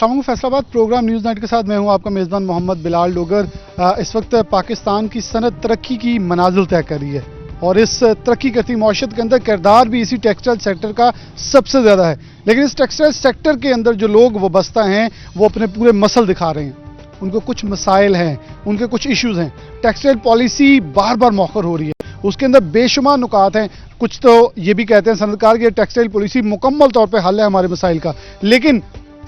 السلام علیکم، فیصل آباد پروگرام نیوز نائٹ کے ساتھ میں ہوں آپ کا میزبان محمد بلال ڈوگر۔ اس وقت پاکستان کی صنعت ترقی کی منازل طے کر رہی ہے اور اس ترقی کرتی معیشت کے اندر کردار بھی اسی ٹیکسٹائل سیکٹر کا سب سے زیادہ ہے، لیکن اس ٹیکسٹائل سیکٹر کے اندر جو لوگ وابستہ ہیں وہ اپنے پورے مسل دکھا رہے ہیں، ان کو کچھ مسائل ہیں، ان کے کچھ ایشوز ہیں۔ ٹیکسٹائل پالیسی بار بار مؤخر ہو رہی ہے، اس کے اندر بے شمار نکات ہیں۔ کچھ تو یہ بھی کہتے ہیں صنعتکار کہ ٹیکسٹائل پالیسی مکمل طور پہ حل ہے ہمارے مسائل کا، لیکن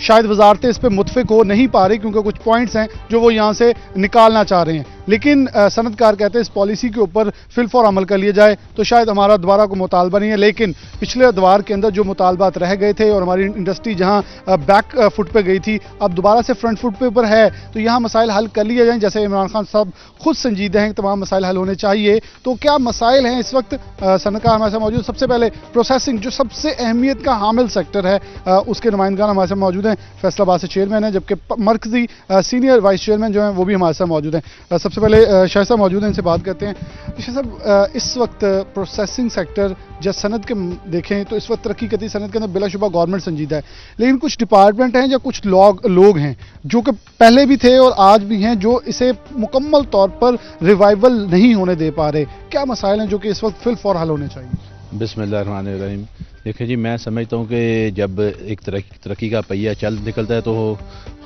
شاید وزارتیں اس پہ متفق ہو نہیں پا رہی کیونکہ کچھ پوائنٹس ہیں جو وہ یہاں سے نکالنا چاہ رہے ہیں، لیکن صنعتکار کہتے ہیں اس پالیسی کے اوپر فی الفور عمل کر لیا جائے تو شاید ہمارا دوبارہ کو مطالبہ نہیں ہے، لیکن پچھلے ادوار کے اندر جو مطالبات رہ گئے تھے اور ہماری انڈسٹری جہاں بیک فٹ پہ گئی تھی اب دوبارہ سے فرنٹ فٹ پہ اوپر ہے، تو یہاں مسائل حل کر لیے جائیں۔ جیسے عمران خان صاحب خود سنجیدہ ہیں کہ تمام مسائل حل ہونے چاہیے، تو کیا مسائل ہیں اس وقت؟ صنعتکار ہمارے ساتھ موجود، سب سے پہلے پروسیسنگ جو سب سے اہمیت کا حامل سیکٹر ہے، اس کے نمائندگان ہمارے ساتھ موجود ہیں۔ فیصل آباد سے چیئرمین ہیں، جبکہ مرکزی سینئر وائس چیئرمین جو ہیں وہ بھی ہمارے ساتھ موجود ہیں۔ سب سے پہلے شاہ صاحب موجود ہیں، ان سے بات کرتے ہیں۔ شاہ صاحب، اس وقت پروسیسنگ سیکٹر جب صنعت کے دیکھیں تو اس وقت ترقی کرتی صنعت کے اندر بلا شبہ گورنمنٹ سنجیدہ ہے، لیکن کچھ ڈپارٹمنٹ ہیں یا کچھ لوگ ہیں جو کہ پہلے بھی تھے اور آج بھی ہیں جو اسے مکمل طور پر ریوائول نہیں ہونے دے پا رہے۔ کیا مسائل ہیں جو کہ اس وقت فی الفور حل ہونے چاہیے؟ بسم اللہ الرحمن الرحیم۔ دیکھیں جی، میں سمجھتا ہوں کہ جب ایک ترقی کا پہیہ چل نکلتا ہے تو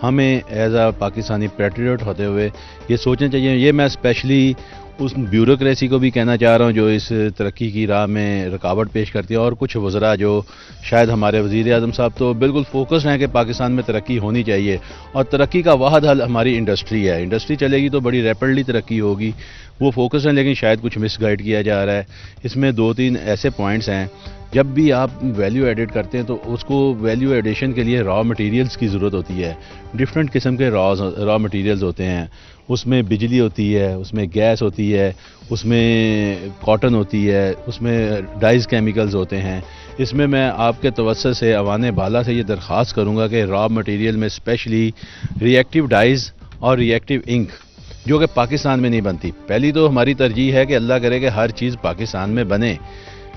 ہمیں ایز اے پاکستانی پیٹریوٹ ہوتے ہوئے یہ سوچنا چاہیے۔ یہ میں اسپیشلی اس بیوروکریسی کو بھی کہنا چاہ رہا ہوں جو اس ترقی کی راہ میں رکاوٹ پیش کرتی ہے، اور کچھ وزراء جو شاید ہمارے وزیر اعظم صاحب تو بالکل فوکسڈ ہیں کہ پاکستان میں ترقی ہونی چاہیے، اور ترقی کا واحد حل ہماری انڈسٹری ہے۔ انڈسٹری چلے گی تو بڑی ریپڈلی ترقی ہوگی، وہ فوکس ہیں، لیکن شاید کچھ مس گائڈ کیا جا رہا ہے۔ اس میں 2-3 ایسے پوائنٹس ہیں، جب بھی آپ ویلیو ایڈٹ کرتے ہیں تو اس کو ویلیو ایڈیشن کے لیے را مٹیریلز کی ضرورت ہوتی ہے۔ ڈفرینٹ قسم کے را مٹیریلز ہوتے ہیں، اس میں بجلی ہوتی ہے، اس میں گیس ہوتی ہے، اس میں کاٹن ہوتی ہے، اس میں ڈائز کیمیکلز ہوتے ہیں۔ اس میں آپ کے توسط سے ایوان بالا سے یہ درخواست کروں گا کہ را مٹیریل میں اسپیشلی ری ایکٹیو ڈائز اور ری ایکٹیو انک جو کہ پاکستان میں نہیں بنتی۔ پہلی تو ہماری ترجیح ہے کہ اللہ کرے کہ ہر چیز پاکستان میں بنے،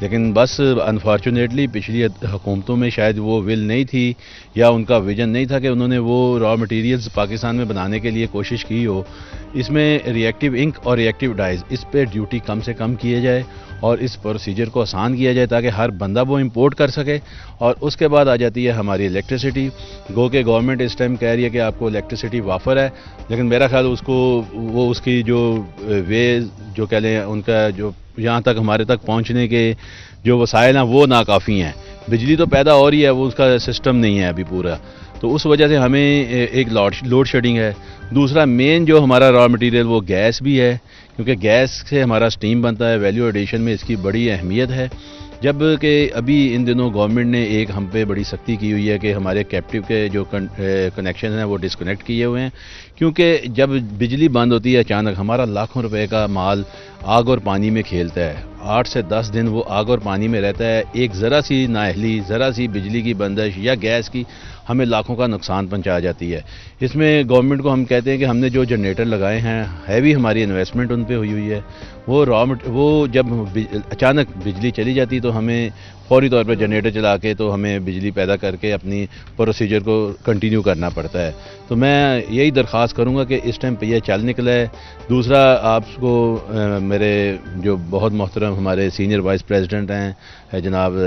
لیکن بس انفارچونیٹلی پچھلی حکومتوں میں شاید وہ ول نہیں تھی یا ان کا ویژن نہیں تھا کہ انہوں نے وہ را مٹیریلز پاکستان میں بنانے کے لیے کوشش کی ہو۔ اس میں ری ایکٹیو انک اور ری ایکٹیو ڈائز، اس پہ ڈیوٹی کم سے کم کیے جائے اور اس پروسیجر کو آسان کیا جائے تاکہ ہر بندہ وہ امپورٹ کر سکے۔ اور اس کے بعد آ جاتی ہے ہماری الیکٹریسٹی۔ گو کہ گورنمنٹ اس ٹائم کہہ رہی ہے کہ آپ کو الیکٹریسٹی وافر ہے، لیکن میرا خیال اس کی جو وے جو کہہ لیں ان کا جو یہاں تک ہمارے تک پہنچنے کے جو وسائل ہیں وہ ناکافی ہیں۔ بجلی تو پیدا ہو رہی ہے، وہ اس کا سسٹم نہیں ہے ابھی پورا، تو اس وجہ سے ہمیں ایک لوڈ شیڈنگ ہے۔ دوسرا مین جو ہمارا را مٹیریل وہ گیس بھی ہے، کیونکہ گیس سے ہمارا سٹیم بنتا ہے، ویلیو ایڈیشن میں اس کی بڑی اہمیت ہے۔ جب کہ ابھی ان دنوں گورنمنٹ نے ایک ہم پہ بڑی سختی کی ہوئی ہے کہ ہمارے کیپٹیو کے جو کنیکشن ہیں وہ ڈسکنیکٹ کیے ہوئے ہیں، کیونکہ جب بجلی بند ہوتی ہے اچانک ہمارا لاکھوں روپے کا مال آگ اور پانی میں کھیلتا ہے۔ 8 سے 10 دن وہ آگ اور پانی میں رہتا ہے، ایک ذرا سی نااہلی، ذرا سی بجلی کی بندش یا گیس کی ہمیں لاکھوں کا نقصان پہنچا جاتی ہے۔ اس میں گورنمنٹ کو ہم کہتے ہیں کہ ہم نے جو جنریٹر لگائے ہیں ہیوی ہماری انویسٹمنٹ ان پہ ہوئی ہے، وہ جب اچانک بجلی چلی جاتی تو ہمیں فوری طور پہ جنریٹر چلا کے تو ہمیں بجلی پیدا کر کے اپنی پروسیجر کو کنٹینیو کرنا پڑتا ہے۔ تو میں یہی درخواست کروں گا کہ اس ٹائم پہ یہ چل نکلا ہے۔ دوسرا آپ کو میرے جو بہت محترم ہمارے سینئر وائس پریزیڈنٹ ہیں جناب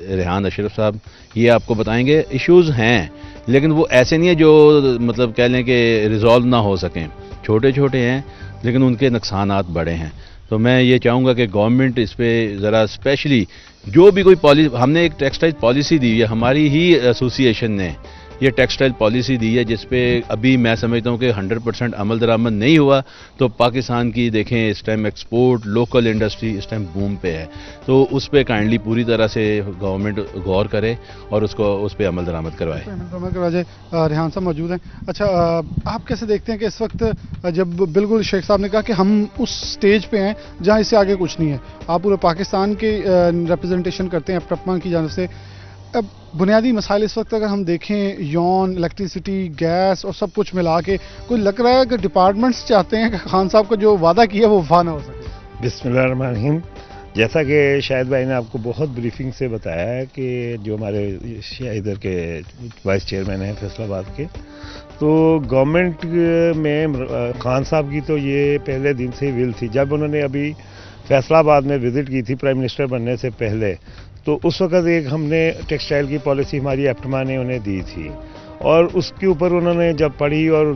ریحان اشرف صاحب، یہ آپ کو بتائیں گے ایشوز ہیں، لیکن وہ ایسے نہیں ہیں جو مطلب کہہ لیں کہ ریزالو نہ ہو سکیں، چھوٹے چھوٹے ہیں لیکن ان کے نقصانات بڑے ہیں۔ تو میں یہ چاہوں گا کہ گورنمنٹ اس پہ ذرا اسپیشلی جو بھی کوئی پالیسی، ہم نے ایک ٹیکسٹائل پالیسی دی ہے، ہماری ہی ایسوسی ایشن نے یہ ٹیکسٹائل پالیسی دی ہے جس پہ ابھی میں سمجھتا ہوں کہ 100% عمل درآمد نہیں ہوا، تو پاکستان کی دیکھیں اس ٹائم ایکسپورٹ لوکل انڈسٹری اس ٹائم بوم پہ ہے، تو اس پہ کائنڈلی پوری طرح سے گورنمنٹ غور کرے اور اس پہ عمل درآمد کروائے۔ ریحان صاحب موجود ہیں۔ اچھا، آپ کیسے دیکھتے ہیں کہ اس وقت جب بالکل شیخ صاحب نے کہا کہ ہم اس سٹیج پہ ہیں جہاں اس سے آگے کچھ نہیں ہے، آپ پورے پاکستان کے ریپرزنٹیشن کرتے ہیں اپٹما کی جانب سے، اب بنیادی مسائل اس وقت اگر ہم دیکھیں یون، الیکٹریسٹی، گیس اور سب کچھ ملا کے کوئی لگ رہا ہے کہ ڈپارٹمنٹس چاہتے ہیں کہ خان صاحب کا جو وعدہ کیا وہ وفا نہ ہو سکے؟ بسم اللہ الرحمن الرحیم۔ جیسا کہ شاہد بھائی نے آپ کو بہت بریفنگ سے بتایا ہے کہ جو ہمارے ادھر کے وائس چیئرمین ہیں فیصل آباد کے، تو گورنمنٹ میں خان صاحب کی تو یہ پہلے دن سے ہی ول تھی. جب انہوں نے ابھی فیصل آباد میں وزٹ کی تھی پرائم منسٹر بننے سے پہلے، تو اس وقت ایک ہم نے ٹیکسٹائل کی پالیسی ہماری ایپٹما نے انہیں دی تھی، اور اس کے اوپر انہوں نے جب پڑھی اور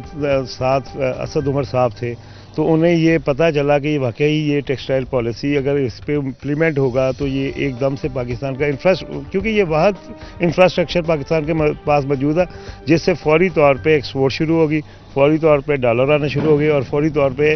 ساتھ اسد عمر صاحب تھے، تو انہیں یہ پتہ چلا کہ واقعی یہ ٹیکسٹائل پالیسی اگر اس پہ امپلیمنٹ ہوگا تو یہ ایک دم سے پاکستان کا کیونکہ یہ واحد انفراسٹرکچر پاکستان کے پاس موجود ہے جس سے فوری طور پہ ایکسپورٹ شروع ہوگی، فوری طور پہ ڈالر آنا شروع ہوگی، اور فوری طور پہ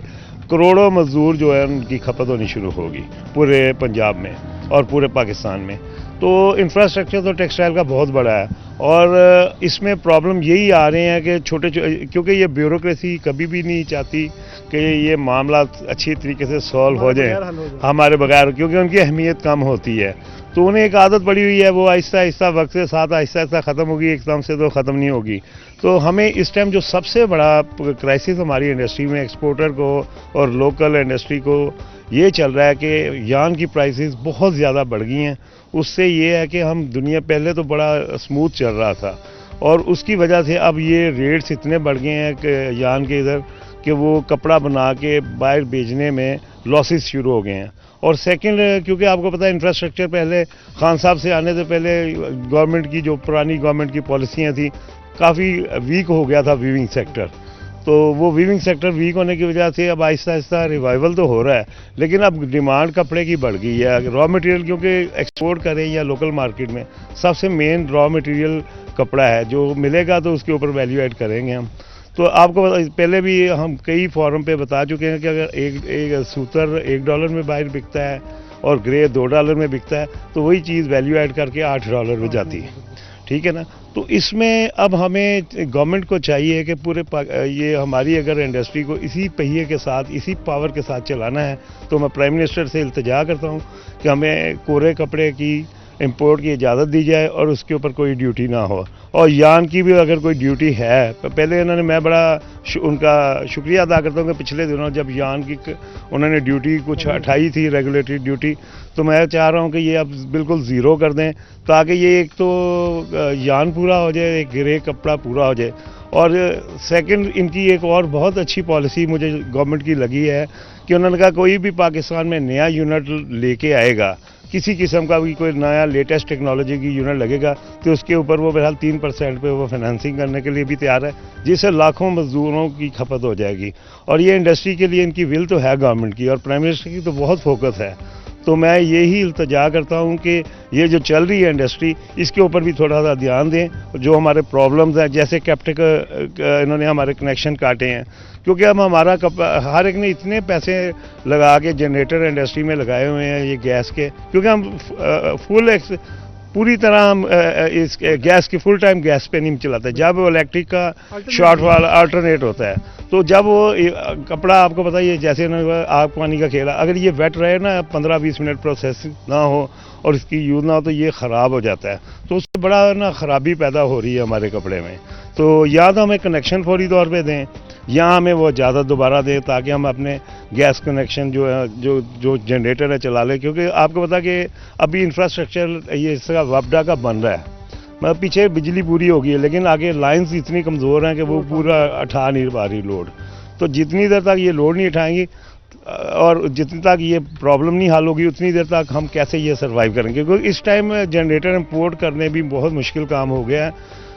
کروڑوں مزدور جو ہے ان کی کھپت ہونی شروع ہوگی پورے پنجاب میں اور پورے پاکستان میں. تو انفراسٹرکچر تو ٹیکسٹائل کا بہت بڑا ہے، اور اس میں پرابلم یہی آ رہے ہیں کہ کیونکہ یہ بیوروکریسی کبھی بھی نہیں چاہتی کہ یہ معاملات اچھی طریقے سے سالو ہو جائیں ہمارے بغیر، کیونکہ ان کی اہمیت کم ہوتی ہے. تو انہیں ایک عادت پڑی ہوئی ہے، وہ آہستہ آہستہ وقت کے ساتھ آہستہ آہستہ ختم ہوگی، ایک دم سے تو ختم نہیں ہوگی. تو ہمیں اس ٹائم جو سب سے بڑا کرائسس ہماری انڈسٹری میں ایکسپورٹر کو اور لوکل انڈسٹری کو یہ چل رہا ہے کہ یارن کی پرائسز بہت زیادہ بڑھ گئی ہیں. اس سے یہ ہے کہ ہم دنیا پہلے تو بڑا اسموتھ چل رہا تھا، اور اس کی وجہ سے اب یہ ریٹس اتنے بڑھ گئے ہیں کہ یارن کے ادھر کہ وہ کپڑا بنا کے باہر بیچنے میں لاسز شروع ہو گئے ہیں. اور سیکنڈ، کیونکہ آپ کو پتہ ہے انفراسٹرکچر پہلے خان صاحب سے آنے سے پہلے گورنمنٹ کی جو پرانی گورنمنٹ کی پالیسیاں تھیں کافی ویک ہو گیا تھا ویونگ سیکٹر. تو وہ ویونگ سیکٹر ویک ہونے کی وجہ سے اب آہستہ آہستہ ریوائول تو ہو رہا ہے، لیکن اب ڈیمانڈ کپڑے کی بڑھ گئی ہے. را مٹیریل کیونکہ ایکسپورٹ کریں یا لوکل مارکیٹ میں سب سے مین را مٹیریل کپڑا ہے، جو ملے گا تو اس کے اوپر ویلیو ایڈ کریں گے ہم. تو آپ کو پہلے بھی ہم کئی فورم پہ بتا چکے ہیں کہ اگر ایک سوتر $1 میں باہر بکتا ہے اور گرے $2 میں بکتا ہے تو وہی چیز ویلیو ایڈ کر کے $8 میں جاتی ہے. ٹھیک ہے نا. تو اس میں اب ہمیں گورنمنٹ کو چاہیے کہ یہ ہماری اگر انڈسٹری کو اسی پہیے کے ساتھ اسی پاور کے ساتھ چلانا ہے تو میں پرائم منسٹر سے التجا کرتا ہوں کہ ہمیں کورے کپڑے کی امپورٹ کی اجازت دی جائے اور اس کے اوپر کوئی ڈیوٹی نہ ہو. اور یارن کی بھی اگر کوئی ڈیوٹی ہے، پہلے میں بڑا ان کا شکریہ ادا کرتا ہوں کہ پچھلے دنوں جب یارن کی انہوں نے ڈیوٹی کچھ اٹھائی تھی ریگولیٹری ڈیوٹی، تو میں چاہ رہا ہوں کہ یہ اب بالکل زیرو کر دیں تاکہ یہ ایک تو یارن پورا ہو جائے، ایک گرے کپڑا پورا ہو جائے. اور سیکنڈ، ان کی ایک اور بہت اچھی پالیسی مجھے گورنمنٹ کی لگی ہے کہ انہوں نے کہا کوئی بھی پاکستان میں نیا یونٹ لے کے آئے گا، کسی قسم کا بھی کوئی نیا لیٹسٹ ٹیکنالوجی کی یونٹ لگے گا تو اس کے اوپر وہ بہرحال 3% پہ وہ فائنانسنگ کرنے کے لیے بھی تیار ہے، جس سے لاکھوں مزدوروں کی کھپت ہو جائے گی. اور یہ انڈسٹری کے لیے ان کی ول تو ہے گورنمنٹ کی، اور پرائم منسٹر کی تو بہت فوکس ہے. تو میں یہی التجا کرتا ہوں کہ یہ جو چل رہی ہے انڈسٹری، اس کے اوپر بھی تھوڑا سا دھیان دیں. جو ہمارے پرابلمز ہیں، جیسے کیپٹک انہوں نے ہمارے کنیکشن کاٹے ہیں، کیونکہ اب ہمارا ہر ایک نے اتنے پیسے لگا کے جنریٹر انڈسٹری میں لگائے ہوئے ہیں یہ گیس کے، کیونکہ ہم پوری طرح ہم اس گیس کی فل ٹائم گیس پہ نہیں چلاتے. جب الیکٹرک کا شارٹ فال آلٹرنیٹ ہوتا ہے تو جب وہ کپڑا آپ کو بتائیے جیسے آگ پانی کا کھیلا، اگر یہ ویٹ رہے نا 15-20 منٹ پروسیس نہ ہو اور اس کی یوز نہ ہو تو یہ خراب ہو جاتا ہے. تو اس سے بڑا نا خرابی پیدا ہو رہی ہے ہمارے کپڑے میں. تو یا تو ہمیں کنیکشن فوری طور پہ دیں یا ہمیں وہ اجازت دوبارہ دیں تاکہ ہم اپنے گیس کنیکشن جو ہے جو جنریٹر ہے چلا لیں. کیونکہ آپ کو پتا کہ ابھی انفراسٹرکچر یہ اس کا وابڈا کا بن رہا ہے، مطلب پیچھے بجلی پوری ہو گئی ہے لیکن آگے لائنز اتنی کمزور ہیں کہ وہ پورا اٹھا نہیں پا رہی لوڈ. تو جتنی دیر تک یہ لوڈ نہیں اٹھائیں گی اور جتنی تک یہ پرابلم نہیں حل ہوگی اتنی دیر تک ہم کیسے یہ سروائیو کریں گے. کیونکہ اس ٹائم جنریٹر امپورٹ کرنے بھی بہت مشکل کام ہو گیا ہے،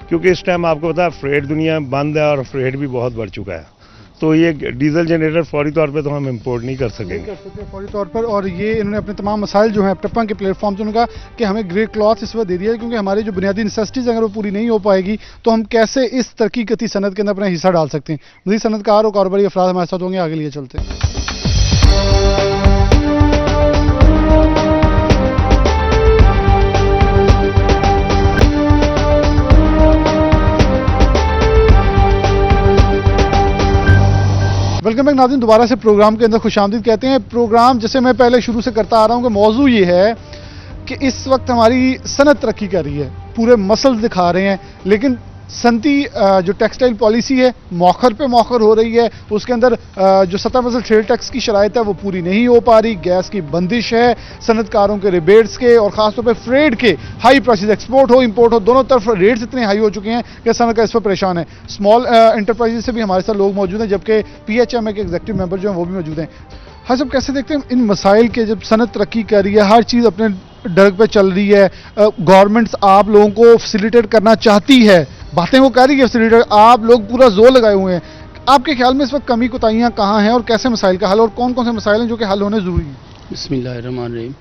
کیونکہ اس ٹائم آپ کو پتا ہے فریٹ دنیا بند ہے اور فریٹ بھی بہت بڑھ چکا ہے. تو یہ ڈیزل جنریٹر فوری طور پہ تو ہم امپورٹ نہیں کر سکیں گے فوری طور پر. اور یہ انہوں نے اپنے تمام مسائل جو ہیں ایپٹما کے پلیٹ فارم سے انہوں نے کہا کہ ہمیں گرے کلاتھ اس وقت دے دیا ہے کیونکہ ہماری جو بنیادی نیسیسٹیز اگر وہ پوری نہیں ہو پائے گی تو ہم کیسے اس ترقی گتی صنعت کے اندر اپنا حصہ ڈال سکتے ہیں. مزید صنعت کار اور کاروباری افراد ہمارے ساتھ ہوں گے، آگے لیے چلتے ہیں. ویلکم بیک ناظرین، دوبارہ سے پروگرام کے اندر خوش آمدید کہتے ہیں. پروگرام جیسے میں پہلے شروع سے کرتا آ رہا ہوں کہ موضوع یہ ہے کہ اس وقت ہماری صنعت ترقی کر رہی ہے، پورے مسل دکھا رہے ہیں، لیکن सनती जो टेक्सटाइल पॉलिसी है मौखर पे मौखर हो रही है, उसके अंदर जो 70% सेल टैक्स की शराइत है वो पूरी नहीं हो पा रही, गैस की बंदिश है, सनतकारों के रिबेट्स के और ख़ासतौर पे फ्रेड के हाई प्राइसेस, एक्सपोर्ट हो इम्पोर्ट हो दोनों तरफ रेट्स इतने हाई हो चुके हैं कि सनत इस पर परेशान है। स्मॉल एंटरप्राइजेस से भी हमारे साथ लोग मौजूद हैं, जबकि PHMA के एग्जीक्यूटिव मेंबर जो हैं वो भी मौजूद हैं। हाँ साहब, कैसे देखते हैं इन मसाइल के, जब सनत तरक्की कर रही है, हर चीज़ अपने डग पे चल रही है, गवर्नमेंट्स आप लोगों को फैसिलिटेट करना चाहती है, बातें वो कह रही है फैसिलिटेट, आप लोग पूरा जोर लगाए हुए हैं, आपके ख्याल में इस वक्त कमी कोताहियाँ कहाँ हैं और कैसे मसाइल का हल, और कौन कौन से मसाइल हैं जो कि हल होने ज़रूरी हैं? बिस्मिल्लाहिर्रहमानिर्रहीम।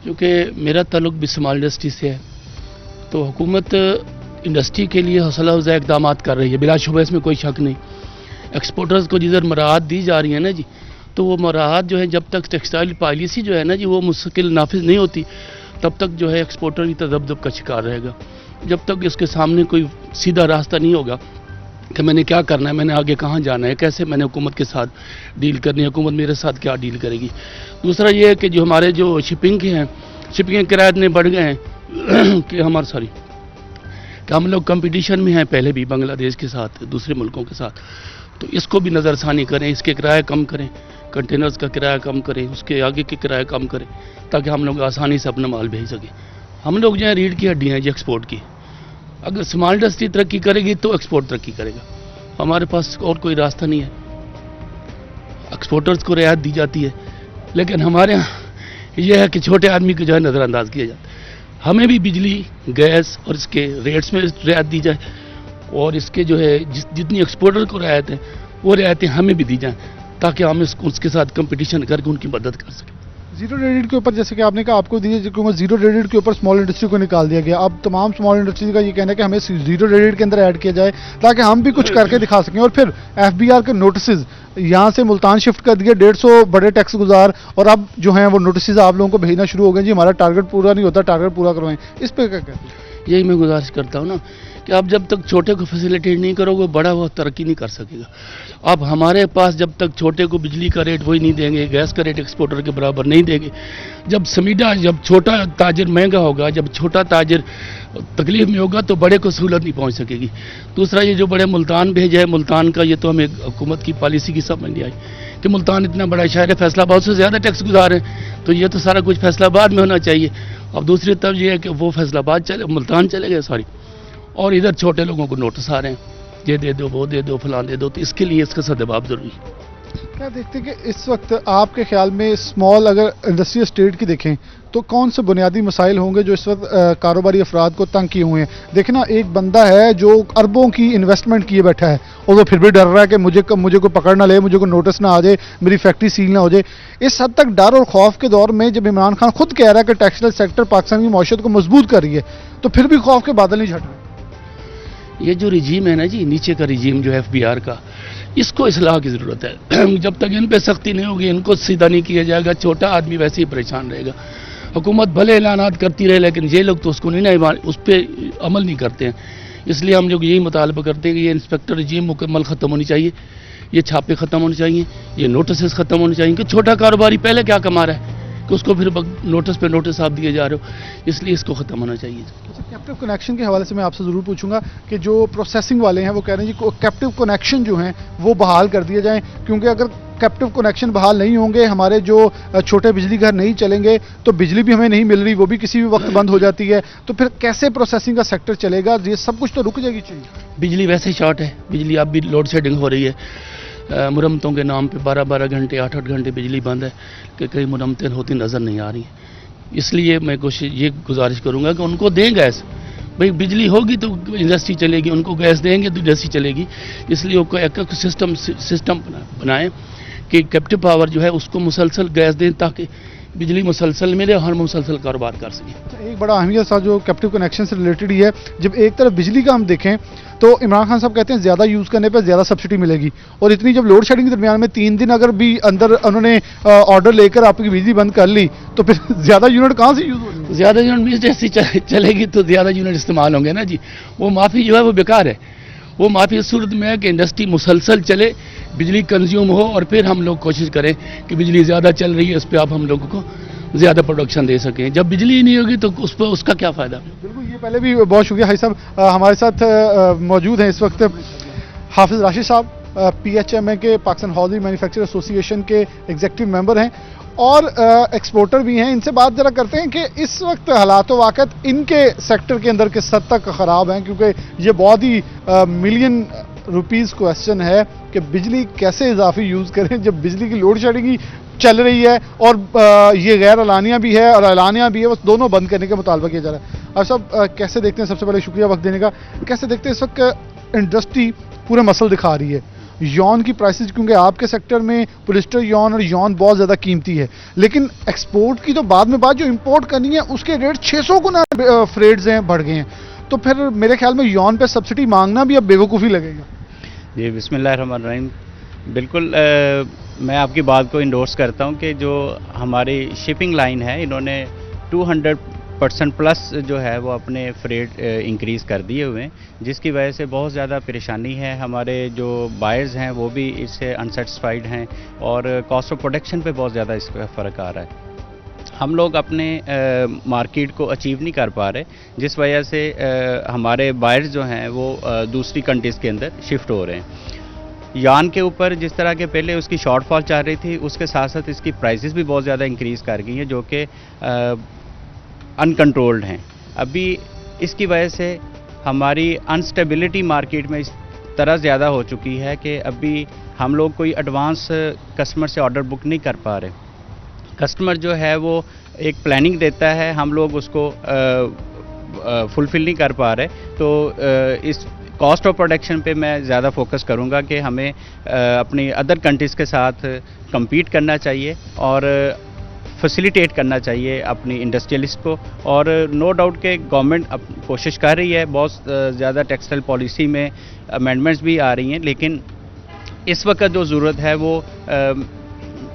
क्योंकि मेरा ताल्लुक भी स्मॉल इंडस्ट्री से है, तो हुकूमत इंडस्ट्री के लिए हौसला अफजा इकदाम कर रही है, बिलाशुबह इसमें कोई शक नहीं। एक्सपोर्टर्स को जिधर मराहत दी जा रही है ना जी, तो वो मराहत जो है जब तक टेक्सटाइल पॉलिसी जो है ना जी वो मुस्तकिल नाफिज नहीं होती, तब तक जो है एक्सपोर्टर की तजब्जुब का शिकार रहेगा। जब तक इसके सामने कोई सीधा रास्ता नहीं होगा कि मैंने क्या करना है, मैंने आगे कहाँ जाना है, कैसे मैंने हुकूमत के साथ डील करनी है, हुकूमत मेरे साथ क्या डील करेगी। दूसरा ये है कि जो हमारे जो शिपिंग के हैं, शिपिंग के किराए इतने बढ़ गए हैं कि कि हम लोग कंपटीशन में हैं पहले भी बांग्लादेश के साथ, दूसरे मुल्कों के साथ, तो इसको भी नज़रसानी करें, इसके किराए कम करें, कंटेनर्स का किराया कम करें, उसके आगे के किराया कम करें, ताकि हम लोग आसानी से अपना माल भेज सकें। हम लोग जो है रीढ़ की हड्डी हैं जी एक्सपोर्ट की, अगर स्मॉल इंडस्ट्री तरक्की करेगी तो एक्सपोर्ट तरक्की करेगा, हमारे पास और कोई रास्ता नहीं है। एक्सपोर्टर्स को रियायत दी जाती है, लेकिन हमारे यहाँ यह है कि छोटे आदमी को जो है नज़रअंदाज किया जाता है। हमें भी बिजली, गैस और इसके रेट्स में रियायत दी जाए, और इसके जो है जितनी एक्सपोर्टर को रियायत है वो रियायतें हमें भी दी जाएँ, ताकि हम उसके साथ कंपटीशन करके उनकी मदद कर सकें। जीरो रेटेड के ऊपर, जैसे कि आपने कहा आपको दीजिए हुकूमत, जीरो रेटेड के ऊपर स्मॉल इंडस्ट्री को निकाल दिया गया। अब तमाम स्मॉल इंडस्ट्री का ये कहना है कि हमें जीरो रेटेड के अंदर ऐड किया जाए ताकि हम भी कुछ करके दिखा सकें। और फिर FBR के नोटिस यहाँ से मुल्तान शिफ्ट कर दिए, 150 बड़े टैक्स गुजार, और अब जो हैं वो नोटिस आप लोगों को भेजना शुरू हो गए, जी हमारा टारगेट पूरा नहीं होता, टारगेट पूरा करवाएं। इस पर क्या कहते हैं? यही मैं गुजारिश करता हूँ ना कि आप जब तक छोटे को फैसिलिटेट नहीं करोगे, बड़ा वो तरक्की नहीं कर सकेगा। अब हमारे पास जब तक छोटे को बिजली का रेट वही नहीं देंगे, गैस का रेट एक्सपोर्टर के बराबर नहीं देंगे, जब छोटा ताजर महंगा होगा, जब छोटा ताजर तकलीफ में होगा, तो बड़े को सहूलत नहीं पहुँच सकेगी। दूसरा ये जो बड़े मुल्तान भेजे है, मुल्तान का ये तो हमें हुकूमत की पॉलिसी की समझ नहीं आई कि मुल्तान इतना बड़ा शहर है, फैसलाबाद से ज़्यादा टैक्स गुजार है, तो ये तो सारा कुछ फैसलाबाद में होना चाहिए। अब दूसरी तरफ ये है कि वो फैसलाबाद मुल्तान चले गए सॉरी, और इधर छोटे लोगों को नोटिस आ रहे हैं, ये दे दो, वो दे दो, फलां दे दो, तो इसके लिए इसका सदबाब ज़रूरी है। क्या देखते हैं कि इस वक्त आपके ख्याल में स्मॉल, अगर इंडस्ट्रियल स्टेट की देखें तो कौन से बुनियादी मसाइल होंगे जो इस वक्त कारोबारी अफराद को तंग किए हुए हैं? देखना, एक बंदा है जो अरबों की इन्वेस्टमेंट किए बैठा है और वो फिर भी डर रहा है कि मुझे कोई पकड़ ना ले, मुझे कोई नोटिस ना आ जाए, मेरी फैक्ट्री सील ना हो जाए। इस हद तक डर और खौफ के दौर में जब इमरान खान खुद कह रहा है कि टेक्सटाइल सेक्टर पाकिस्तान की मईशत को मजबूत कर रही है, तो फिर भी खौफ के बादल नहीं छट रहे। ये जो रिजीम है ना जी, नीचे का रिजीम जो है FBR का, इसको इस्लाह की ज़रूरत है। जब तक इन पे सख्ती नहीं होगी, इनको सीधा नहीं किया जाएगा, छोटा आदमी वैसे ही परेशान रहेगा। हुकूमत भले ऐलानात करती रहे, लेकिन ये लोग तो उसको नहीं उस पर अमल नहीं करते हैं। इसलिए हम लोग यही मुतालबा करते हैं कि ये इंस्पेक्टर रिजीम मुकम्मल ख़त्म होनी चाहिए, ये छापे ख़त्म होने चाहिए, ये नोटिस ख़त्म होने चाहिए कि छोटा कारोबारी पहले क्या कमा रहा है कि उसको फिर नोटिस पे नोटिस आप दिए जा रहे हो, इसलिए इसको ख़त्म होना चाहिए। कैप्टिव कनेक्शन के हवाले से मैं आपसे ज़रूर पूछूंगा कि जो प्रोसेसिंग वाले हैं वो कह रहे हैं जी कैप्टिव कनेक्शन जो हैं वो बहाल कर दिए जाएं, क्योंकि अगर कैप्टिव कनेक्शन बहाल नहीं होंगे, हमारे जो छोटे बिजली घर नहीं चलेंगे, तो बिजली भी हमें नहीं मिल रही, वो भी किसी भी वक्त बंद हो जाती है, तो फिर कैसे प्रोसेसिंग का सेक्टर चलेगा? ये सब कुछ तो रुक जाएगी चाहिए। बिजली वैसे ही शॉर्ट है, बिजली अब भी लोड शेडिंग हो रही है, मुरम्मतों के नाम पे 12-12 घंटे 8-8 घंटे बिजली बंद है कि कई मुरम्मतें होती नज़र नहीं आ रही हैं। इसलिए मैं ये गुजारिश करूँगा कि उनको दें गैस, भाई बिजली होगी तो इंडस्ट्री चलेगी, उनको गैस देंगे तो इंडस्ट्री चलेगी। इसलिए वो एक सिस्टम बनाएं कि कैप्टिव पावर जो है उसको मुसलसल गैस दें, ताकि बिजली मुसलसल मिले और हम मुसलसल कारोबार कर सकें। एक बड़ा अहमियत सा जो कैप्टिव कनेक्शन से रिलेटेड ही है, जब एक तरफ बिजली का हम देखें तो इमरान खान साहब कहते हैं ज़्यादा यूज़ करने पर ज़्यादा सब्सिडी मिलेगी, और इतनी जब लोड शेडिंग के दरमियान में 3 दिन अगर भी अंदर उन्होंने ऑर्डर लेकर आपकी बिजली बंद कर ली, तो फिर ज़्यादा यूनिट कहाँ से यूज़ होगी? ज़्यादा यूनिट जैसी चलेगी तो ज़्यादा यूनिट इस्तेमाल होंगे ना जी। वो माफ़ी जो है वो बेकार है। वो माफ़ी इस सूरत में है कि इंडस्ट्री मुसलसल चले, बिजली कंज्यूम हो, और फिर हम लोग कोशिश करें कि बिजली ज़्यादा चल रही है, उस पर आप हम लोगों को ज़्यादा प्रोडक्शन दे सकें। जब बिजली ही नहीं होगी तो उसका क्या फ़ायदा? बिल्कुल, ये पहले भी बहुत शुक्रिया हाई साहब, हमारे साथ मौजूद हैं इस वक्त हाफिज राशिद साहब, PHMA के पाकिस्तान हॉजी मैन्युफैक्चर एसोसिएशन के एग्जीक्यूटिव मेंबर हैं और एक्सपोर्टर भी हैं। इनसे बात जरा करते हैं कि इस वक्त हालात वाक़त इनके सेक्टर के अंदर किस हद तक ख़राब हैं, क्योंकि ये बहुत ही मिलियन रुपीज़ क्वेश्चन है कि बिजली कैसे इजाफी यूज़ करें जब बिजली की लोड शेडिंग ही चल रही है और ये गैर एलानिया भी है और एलानिया भी है, बस दोनों बंद करने का मुतालबा किया जा रहा है। और सब कैसे देखते हैं, सबसे पहले शुक्रिया वक्त देने का, कैसे देखते हैं इस वक्त इंडस्ट्री पूरे मसल दिखा रही है यॉन की प्राइसेस, क्योंकि आपके सेक्टर में पोलिस्टर यॉन और यॉन बहुत ज़्यादा कीमती है, लेकिन एक्सपोर्ट की तो बाद में बात, जो इंपोर्ट करनी है उसके रेट 600 गुना फ्रेड्स हैं बढ़ गए हैं, तो फिर मेरे ख्याल में यॉन पे सब्सिडी मांगना भी अब बेवकूफ़ी लगेगा। जी बिस्मिल्लाहिर्रहमानिर्रहीम, बिल्कुल मैं आपकी बात को इंडोर्स करता हूं कि जो हमारी शिपिंग लाइन है इन्होंने 200% प्लस जो है वो अपने फ्रेट इंक्रीज़ कर दिए हुए हैं, जिसकी वजह से बहुत ज़्यादा परेशानी है। हमारे जो बायर्स हैं वो भी इससे अनसेटिस्फाइड हैं और कॉस्ट ऑफ प्रोडक्शन पे बहुत ज़्यादा इसका फ़र्क आ रहा है। हम लोग अपने मार्केट को अचीव नहीं कर पा रहे, जिस वजह से हमारे बायर्स जो हैं वो दूसरी कंट्रीज़ के अंदर शिफ्ट हो रहे हैं। यान के ऊपर जिस तरह के पहले उसकी शॉर्टफॉल चल रही थी, उसके साथ साथ इसकी प्राइसेस भी बहुत ज़्यादा इंक्रीज़ कर गई हैं, जो कि अनकंट्रोल्ड हैं। अभी इसकी वजह से हमारी अनस्टेबिलिटी मार्केट में इस तरह ज़्यादा हो चुकी है कि अभी हम लोग कोई एडवांस कस्टमर से ऑर्डर बुक नहीं कर पा रहे। कस्टमर जो है वो एक प्लानिंग देता है, हम लोग उसको फुलफ़िल नहीं कर पा रहे, तो इस कॉस्ट ऑफ प्रोडक्शन पे मैं ज़्यादा फोकस करूँगा कि हमें अपनी अदर कंट्रीज़ के साथ compete करना चाहिए और फैसिलिटेट करना चाहिए अपनी इंडस्ट्रियलिस्ट को। और नो डाउट कि गवर्नमेंट अब कोशिश कर रही है, बहुत ज़्यादा टेक्सटाइल पॉलिसी में अमेंडमेंट्स भी आ रही हैं, लेकिन इस वक्त जो ज़रूरत है वो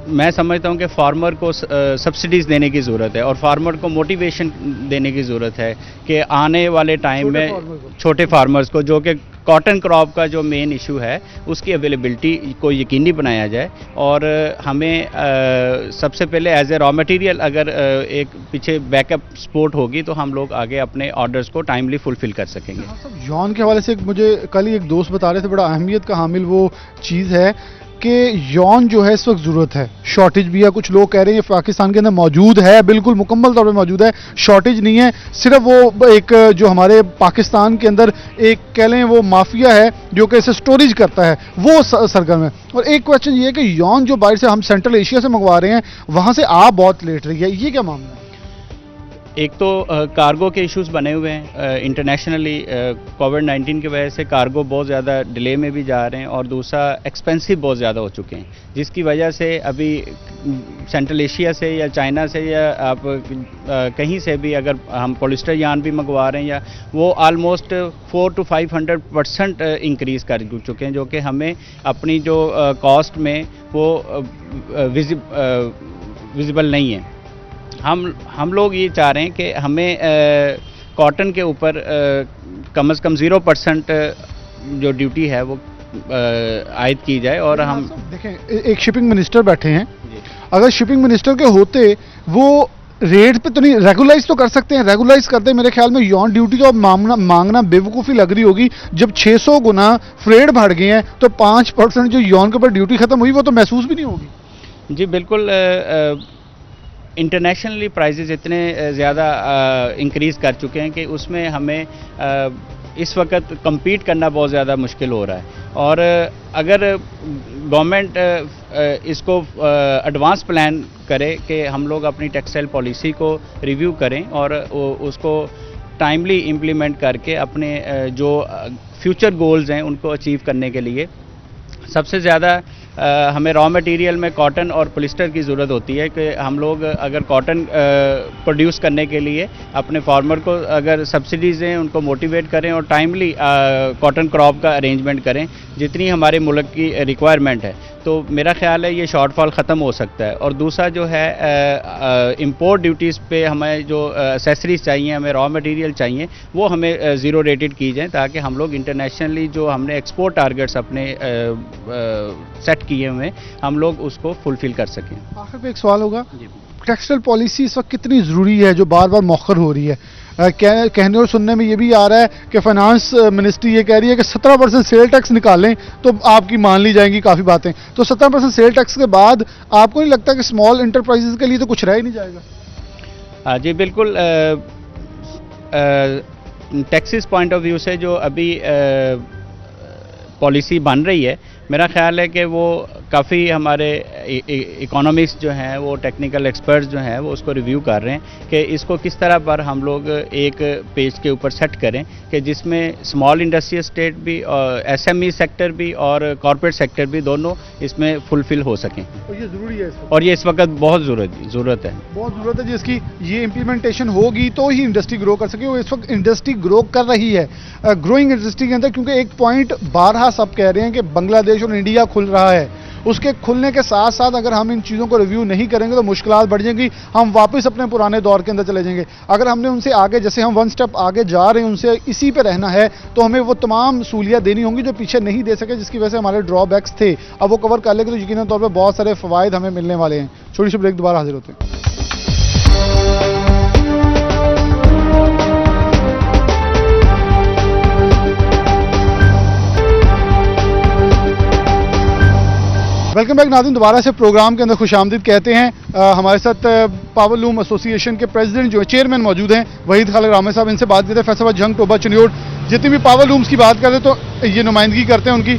मैं समझता हूँ कि फार्मर को सब्सिडीज़ देने की ज़रूरत है और फार्मर को मोटिवेशन देने की ज़रूरत है कि आने वाले टाइम में छोटे फार्मर्स को, जो कि कॉटन क्रॉप का जो मेन इशू है उसकी अवेलेबिलिटी को यकीनी बनाया जाए। और हमें सबसे पहले एज ए रॉ मटेरियल अगर एक पीछे बैकअप सपोर्ट होगी तो हम लोग आगे अपने ऑर्डर्स को टाइमली फुलफ़िल कर सकेंगे। यॉन के हवाले से मुझे कल ही एक दोस्त बता रहे थे, बड़ा अहमियत का हामिल वो चीज़ है कि यॉन जो है इस वक्त ज़रूरत है, शॉर्टेज भी है। कुछ लोग कह रहे हैं पाकिस्तान के अंदर मौजूद है, बिल्कुल मुकम्मल तौर पे मौजूद है, शॉर्टेज नहीं है, सिर्फ वो एक जो हमारे पाकिस्तान के अंदर एक कह लें वो माफिया है जो कि इसे स्टोरेज करता है, वो सरगर्म है। और एक क्वेश्चन ये है कि यॉन जो बाहर से हम सेंट्रल एशिया से मंगवा रहे हैं, वहाँ से आप बहुत लेट रही है, ये क्या मामला है? एक तो कार्गो के इश्यूज बने हुए हैं इंटरनेशनली, कोविड-19 की वजह से कार्गो बहुत ज़्यादा डिले में भी जा रहे हैं, और दूसरा एक्सपेंसिव बहुत ज़्यादा हो चुके हैं, जिसकी वजह से अभी सेंट्रल एशिया से या चाइना से या आप कहीं से भी अगर हम पॉलिस्टर यान भी मंगवा रहे हैं, या वो आलमोस्ट 400 to 500% इंक्रीज़ कर चुके हैं, जो कि हमें अपनी जो कॉस्ट में वो विजिबल नहीं है। हम लोग ये चाह रहे हैं कि हमें कॉटन के ऊपर कम से कम 0% जो ड्यूटी है वो आयद की जाए। और हम देखें, एक शिपिंग मिनिस्टर बैठे हैं, अगर शिपिंग मिनिस्टर के होते वो रेट पे तो नहीं रेगुलाइज तो कर सकते हैं, रेगुलाइज करते मेरे ख्याल में यॉन ड्यूटी तो अब मांगना बेवकूफ़ी लग रही होगी। जब 600 गुना फ्रेड बढ़ गए हैं तो 5% जो यॉन के ऊपर ड्यूटी खत्म हुई वो तो महसूस भी नहीं होगी। जी बिल्कुल, इंटरनेशनली प्राइसेस इतने ज़्यादा इंक्रीज़ कर चुके हैं कि उसमें हमें इस वक्त compete करना बहुत ज़्यादा मुश्किल हो रहा है। और अगर गवर्नमेंट इसको एडवांस प्लान करे कि हम लोग अपनी टेक्सटाइल पॉलिसी को रिव्यू करें और उसको टाइमली इम्प्लीमेंट करके अपने जो फ्यूचर गोल्स हैं उनको अचीव करने के लिए सबसे ज़्यादा हमें रॉ मटेरियल में कॉटन और पॉलिस्टर की ज़रूरत होती है कि हम लोग अगर कॉटन प्रोड्यूस करने के लिए अपने फार्मर को अगर सब्सिडीज़ हैं उनको मोटिवेट करें और टाइमली कॉटन क्रॉप का अरेंजमेंट करें जितनी हमारे मुल्क की रिक्वायरमेंट है, तो मेरा ख्याल है ये शॉर्टफॉल ख़त्म हो सकता है। और दूसरा जो है इंपोर्ट ड्यूटीज़ पे हमें जो एसेसरीज़ चाहिए, हमें रॉ मटेरियल चाहिए, वो हमें ज़ीरो रेटेड की जाए ताकि हम लोग इंटरनेशनली जो हमने एक्सपोर्ट टारगेट्स अपने सेट किए हुए हम लोग उसको फुलफ़िल कर सकें। आखिर पे एक सवाल होगा, टेक्सटाइल पॉलिसी इस वक्त कितनी ज़रूरी है जो बार बार मौखर हो रही है? कहने और सुनने में ये भी आ रहा है कि फाइनेंस मिनिस्ट्री ये कह रही है कि 17% सेल टैक्स निकालें तो आपकी मान ली जाएंगी काफ़ी बातें। तो 17% सेल टैक्स के बाद आपको नहीं लगता कि स्मॉल इंटरप्राइजेज के लिए तो कुछ रह ही नहीं जाएगा? जी बिल्कुल, टैक्सेस पॉइंट ऑफ व्यू से जो अभी पॉलिसी बन रही है, मेरा ख्याल है कि वो काफ़ी हमारे इकोनॉमिस्ट जो हैं, वो टेक्निकल एक्सपर्ट्स जो हैं, वो उसको रिव्यू कर रहे हैं कि इसको किस तरह पर हम लोग एक पेज के ऊपर सेट करें कि जिसमें स्मॉल इंडस्ट्री स्टेट भी और एसएमई सेक्टर भी और कॉर्पोरेट सेक्टर भी दोनों इसमें फुलफिल हो सकें। और ये ज़रूरी है और ये इस वक्त बहुत ज़रूरत है, बहुत ज़रूरत है जिसकी ये इम्प्लीमेंटेशन होगी तो ही इंडस्ट्री ग्रो कर सके। वो इस वक्त इंडस्ट्री ग्रो कर रही है, ग्रोइंग इंडस्ट्री के अंदर, क्योंकि एक पॉइंट बारहा सब कह रहे हैं कि बांग्लादेश और इंडिया खुल रहा है। उसके खुलने के साथ साथ अगर हम इन चीज़ों को रिव्यू नहीं करेंगे तो मुश्किलात बढ़ जाएंगी, हम वापस अपने पुराने दौर के अंदर चले जाएंगे। अगर हमने उनसे आगे, जैसे हम वन स्टेप आगे जा रहे हैं, उनसे इसी पे रहना है तो हमें वो तमाम सहूलियत देनी होंगी जो पीछे नहीं दे सके, जिसकी वजह से हमारे ड्रॉबैक्स थे। अब वो कवर कर लेंगे तो यकीनन तौर पर बहुत सारे फ़वाइद हमें मिलने वाले हैं। छोटी सी ब्रेक, दोबारा हाजिर होते हैं। वेलकम बैक नाज़रीन, दोबारा से प्रोग्राम के अंदर खुशामदीद कहते हैं। हमारे साथ पावर लूम एसोसिएशन के प्रेसिडेंट जो चेयरमैन मौजूद हैं, वहीद खालिद रामे साहब। इनसे बात करते हैं। फैसलाबाद, जंग, टोबा, चनियोट, जितनी भी पावर लूम्स की बात करें तो ये नुमाइंदगी करते हैं उनकी।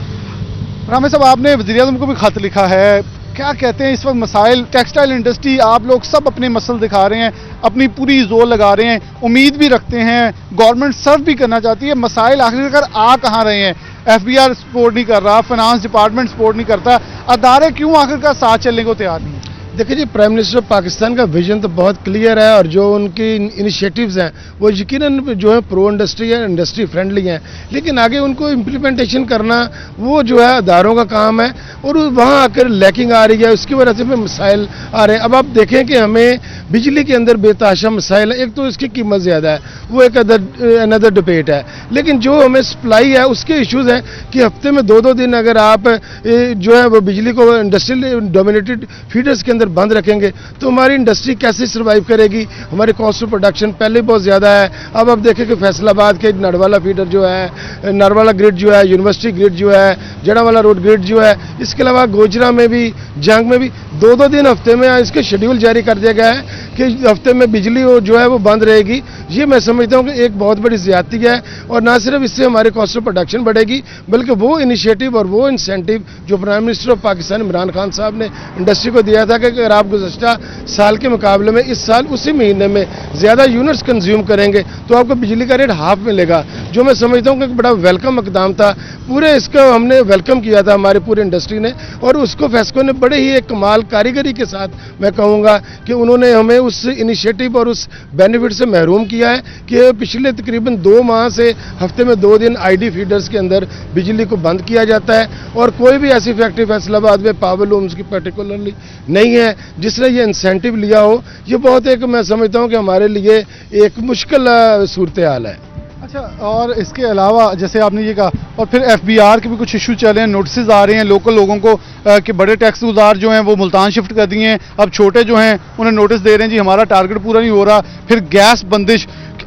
रामे साहब, आपने वज़ीर-ए-आज़म को भी खत लिखा है, क्या कहते हैं इस वक्त मसाइल? टेक्सटाइल इंडस्ट्री, आप लोग सब अपने मसल दिखा रहे हैं, अपनी पूरी जोर लगा रहे हैं, उम्मीद भी रखते हैं, गवर्नमेंट सर्व भी करना चाहती है। मसाइल आखिरकार आ कहाँ रहे हैं? FBR सपोर्ट नहीं कर रहा, फाइनेंस डिपार्टमेंट सपोर्ट नहीं करता, अदारे क्यों आखिरकार साथ चलने को तैयार नहीं है? देखिए जी, प्राइम मिनिस्टर ऑफ पाकिस्तान का विजन तो बहुत क्लियर है और जो उनकी इनिशिएटिव्स हैं वो यकीनन जो है प्रो इंडस्ट्री है, इंडस्ट्री फ्रेंडली हैं, लेकिन आगे उनको इम्प्लीमेंटेशन करना वो जो है अदारों का काम है और वहाँ आकर लैकिंग आ रही है, उसकी वजह से मसाइल आ रहे हैं। अब आप देखें कि हमें बिजली के अंदर बेतहाशा मसाइल है। एक तो इसकी कीमत ज़्यादा है, वो एक अनदर डिबेट है, लेकिन जो हमें सप्लाई है उसके इश्यूज़ हैं कि हफ्ते में 2-2 दिन अगर आप जो है वो बिजली को इंडस्ट्रियल डोमिनेटेड फीडर्स के अंदर बंद रखेंगे तो हमारी इंडस्ट्री कैसे सर्वाइव करेगी? हमारी कॉस्ट ऑफ प्रोडक्शन पहले बहुत ज़्यादा है। अब आप देखें कि फैसलाबाद के नरवाला फीडर जो है, नरवाला ग्रिड जो है, यूनिवर्सिटी ग्रिड जो है, जड़ावाला रोड ग्रिड जो है, इसके अलावा गोजरा में भी, जंग में भी 2-2 दिन हफ्ते में इसके शेड्यूल जारी कर दिया गया है कि हफ्ते में बिजली जो है वो बंद रहेगी। ये मैं समझता हूँ कि एक बहुत बड़ी ज़्यादती है और ना सिर्फ इससे हमारी कॉस्ट ऑफ प्रोडक्शन बढ़ेगी बल्कि वो इनिशिएटिव और वो इंसेंटिव जो prime minister of Pakistan Imran Khan साहब ने इंडस्ट्री को दिया था कि अगर आप गुज़श्ता साल के मुकाबले में इस साल उसी महीने में ज़्यादा यूनिट्स कंज्यूम करेंगे तो आपको बिजली का रेट हाफ मिलेगा, जो मैं समझता हूँ कि बड़ा वेलकम इकदाम था। पूरे इसका हमने वेलकम किया था हमारी पूरी इंडस्ट्री ने और उसको फेस्को ने बड़े ही एक कमाल कारीगरी के साथ मैं कहूँगा कि उन्होंने हमें उस इनिशिएटिव और उस बेनिफिट से महरूम किया है कि पिछले तकरीबन 2 माह से हफ्ते में 2 दिन आईडी फीडर्स के अंदर बिजली को बंद किया जाता है और कोई भी ऐसी फैक्ट्री फैसलाबाद में पावर लूम्स की पर्टिकुलरली नहीं है जिसने ये इंसेंटिव लिया हो। ये बहुत एक मैं समझता हूँ कि हमारे लिए एक मुश्किल सूरत हाल है। अच्छा, और इसके अलावा जैसे आपने ये कहा, और फिर FBR के भी कुछ इशू चले हैं, नोटिस आ रहे हैं लोकल लोगों को कि बड़े टैक्स गुजार जो हैं वो मुल्तान शिफ्ट कर दिए हैं, अब छोटे जो हैं उन्हें नोटिस दे रहे हैं जी हमारा टारगेट पूरा नहीं हो रहा। फिर गैस बंदिश,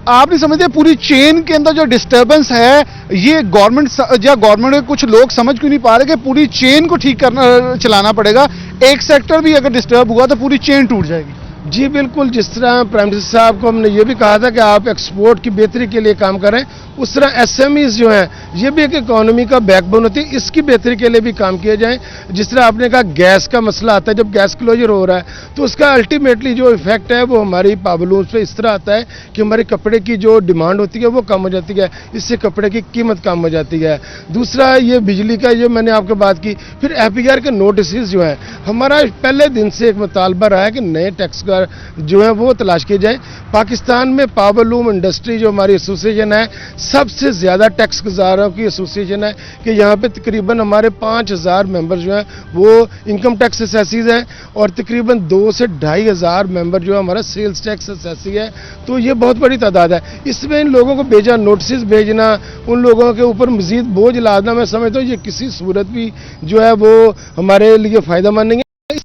आप नहीं समझते पूरी चेन के अंदर जो डिस्टर्बेंस है ये गवर्नमेंट या गवर्नमेंट के कुछ लोग समझ क्यों नहीं पा रहे कि पूरी चेन को ठीक करना, चलाना पड़ेगा। एक सेक्टर भी अगर डिस्टर्ब हुआ तो पूरी चेन टूट जाएगी। जी बिल्कुल, जिस तरह प्राइम मिनिस्टर साहब को हमने ये भी कहा था कि आप एक्सपोर्ट की बेहतरी के लिए काम करें, उस तरह SMEs जो हैं ये भी एक इकोनॉमी का बैकबोन होती है, इसकी बेहतरी के लिए भी काम किया जाए। जिस तरह आपने कहा गैस का मसला आता है, जब गैस क्लोजर हो रहा है तो उसका अल्टीमेटली जो इफेक्ट है वो हमारी पावर लूम्स पे इस तरह आता है कि हमारे कपड़े की जो डिमांड होती है वो कम हो जाती है, इससे कपड़े की कीमत कम हो जाती है। दूसरा ये बिजली का जो मैंने आपको बात की, फिर FBR के नोटिस जो हैं, हमारा पहले दिन से एक मुतालबा रहा है कि नए टैक्स का जो है वो तलाश किए जाए। पाकिस्तान में पावर लूम इंडस्ट्री जो हमारी एसोसिएशन है सबसे ज़्यादा टैक्स गुजारों की एसोसिएशन है कि यहाँ पे तकरीबन हमारे 5000 मेंबर जो हैं वो इनकम टैक्स असेसीज हैं और तकरीबन 2 से 2500 मेंबर जो है हमारा सेल्स टैक्स असेसी है। तो ये बहुत बड़ी तादाद है। इसमें इन लोगों को भेजा नोटिस भेजना, उन लोगों के ऊपर मजीद बोझ लादना, मैं समझता हूँ ये किसी सूरत भी जो है वो हमारे लिए फ़ायदा मंद नहीं है।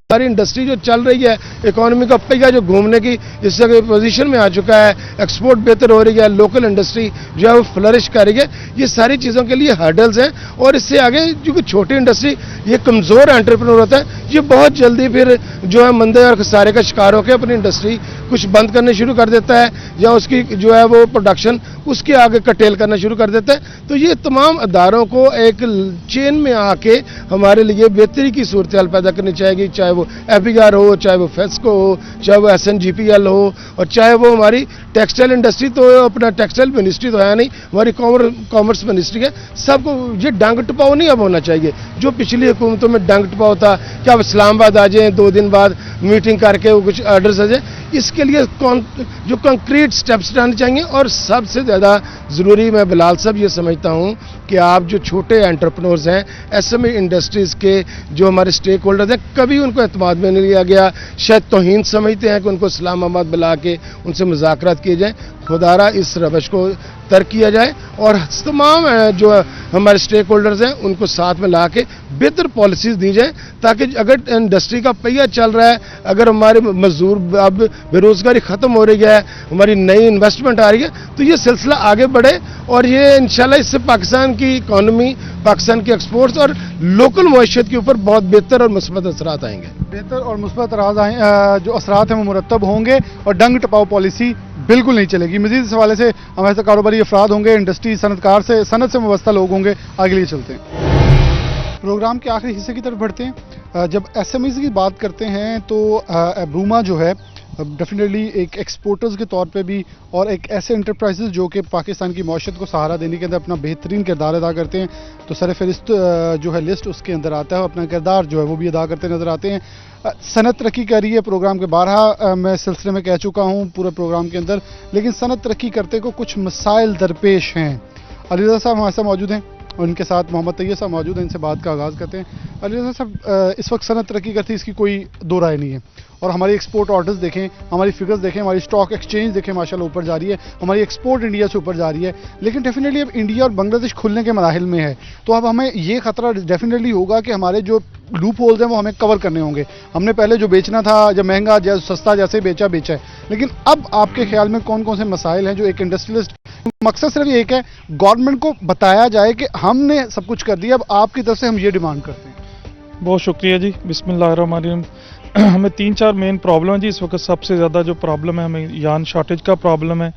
हमारी इंडस्ट्री जो चल रही है, इकोनॉमी का पहिया जो घूमने की इस जगह पोजीशन में आ चुका है, एक्सपोर्ट बेहतर हो रही है, लोकल इंडस्ट्री जो है वो फ्लरिश कर रही है, ये सारी चीज़ों के लिए हर्डल्स हैं। और इससे आगे जो छोटी इंडस्ट्री, ये कमज़ोर एंटरप्रेन्योर होता है, ये बहुत जल्दी फिर जो है मंदे और खसारे का शिकार होकर अपनी इंडस्ट्री कुछ बंद करने शुरू कर देता है, या उसकी जो है वो प्रोडक्शन उसके आगे कटेल करना शुरू कर देता है। तो ये तमाम अदारों को एक चेन में आके हमारे लिए बेहतरी की सूरत हाल पैदा करनी चाहिए, चाहे वो FBR हो, चाहे वो फेस्को हो, चाहे वो SNGPL हो, और चाहे वो हमारी टेक्सटाइल इंडस्ट्री, तो अपना टेक्सटाइल मिनिस्ट्री तो है नहीं, हमारी कॉमर्स मिनिस्ट्री है। सबको ये डंग टपाव नहीं अब होना चाहिए जो पिछली हुकूमतों में डंग टपाव था कि अब इस्लामाबाद आ जाएं, 2 दिन बाद मीटिंग करके वो कुछ ऑर्डर्स आ जाए। इसके लिए जो कंक्रीट स्टेप्स उठाने चाहिए। और सबसे ज़्यादा ज़रूरी मैं बिलाल साहब ये समझता हूँ कि आप जो छोटे एंटरप्रेन्योर्स हैं, SME इंडस्ट्रीज़ के जो हमारे स्टेक होल्डर्स हैं, कभी उनको एतमाद में नहीं लिया गया। शायद तौहीन समझते हैं कि उनको इस्लामाबाद बुला के उनसे मुज़ाकरात किए जाएँ। खुदारा इस रवश को तर्क किया जाए और तमाम जो हमारे स्टेक होल्डर्स हैं उनको साथ में ला के बेहतर पॉलिसीज़ दी जाए, ताकि अगर इंडस्ट्री का पहिया चल रहा है, अगर हमारे मजदूर अब बेरोज़गारी ख़त्म हो रही है, हमारी नई इन्वेस्टमेंट आ रही है, तो ये सिलसिला आगे बढ़े और ये इंशाल्लाह इससे पाकिस्तान की इकॉनमी, पाकिस्तान के एक्सपोर्ट्स और लोकल मईशत के ऊपर बहुत बेहतर और मुस्बत असरात आएंगे। बेहतर और मुस्बत जो असरात हैं वो मुरतब होंगे और डंग टपाव पॉलिसी बिल्कुल नहीं चलेगी। मजीद इस हवाले से हमारे साथ कारोबारी अफराद होंगे, इंडस्ट्री सनतकार से सनत से वाबस्ता लोग होंगे। आगे लिए चलते हैं, प्रोग्राम के आखिरी हिस्से की तरफ बढ़ते हैं। जब SMEs की बात करते हैं तो अब्रूमा जो है डेफिनेटली एक एक्सपोर्टर्स के तौर पे भी और एक ऐसे इंटरप्राइजेज जो कि पाकिस्तान की मौशत को सहारा देने के अंदर अपना बेहतरीन किरदार अदा करते हैं, तो सरफहरिस्त जो है लिस्ट उसके अंदर आता है, अपना किरदार जो है वो भी अदा करते नज़र आते हैं। सनत तरक्की कर रही है, प्रोग्राम के 12 मैं सिलसिले में कह चुका हूँ पूरे प्रोग्राम के अंदर, लेकिन सनत तरक्की करते को कुछ मसाइल दरपेश हैं। अली रज़ा साहब हमारे साथ मौजूद हैं, उनके साथ मोहम्मद तैयब साहब मौजूद हैं, इनसे बात का आगाज़ करते हैं। अली रज़ा साहब, इस वक्त सनत तरक्की करती है, इसकी कोई दो राय नहीं है, और हमारी एक्सपोर्ट ऑर्डर्स देखें, हमारी फिगर्स देखें, हमारी स्टॉक एक्सचेंज देखें, माशाल्लाह ऊपर जा रही है, हमारी एक्सपोर्ट इंडिया से ऊपर जा रही है, लेकिन डेफिनेटली अब इंडिया और बांग्लादेश खुलने के मराहिल में है, तो अब हमें ये खतरा डेफिनेटली होगा कि हमारे जो लूप होल्स हैं वो हमें कवर करने होंगे। हमने पहले जो बेचना था, जब महंगा जैसे सस्ता जैसे बेचा है, लेकिन अब आपके ख्याल में कौन कौन से मसाइल हैं जो एक इंडस्ट्रियलिस्ट, मकसद सिर्फ एक है गवर्नमेंट को बताया जाए कि हमने सब कुछ कर दिया, अब आपकी तरफ से हम ये डिमांड करते हैं। बहुत शुक्रिया जी, बिस्मिल्लाहिर्रहमानिर्रहीम। हमें 3-4 मेन प्रॉब्लम है जी इस वक्त। सबसे ज़्यादा जो प्रॉब्लम है हमें यान शार्टेज का प्रॉब्लम है।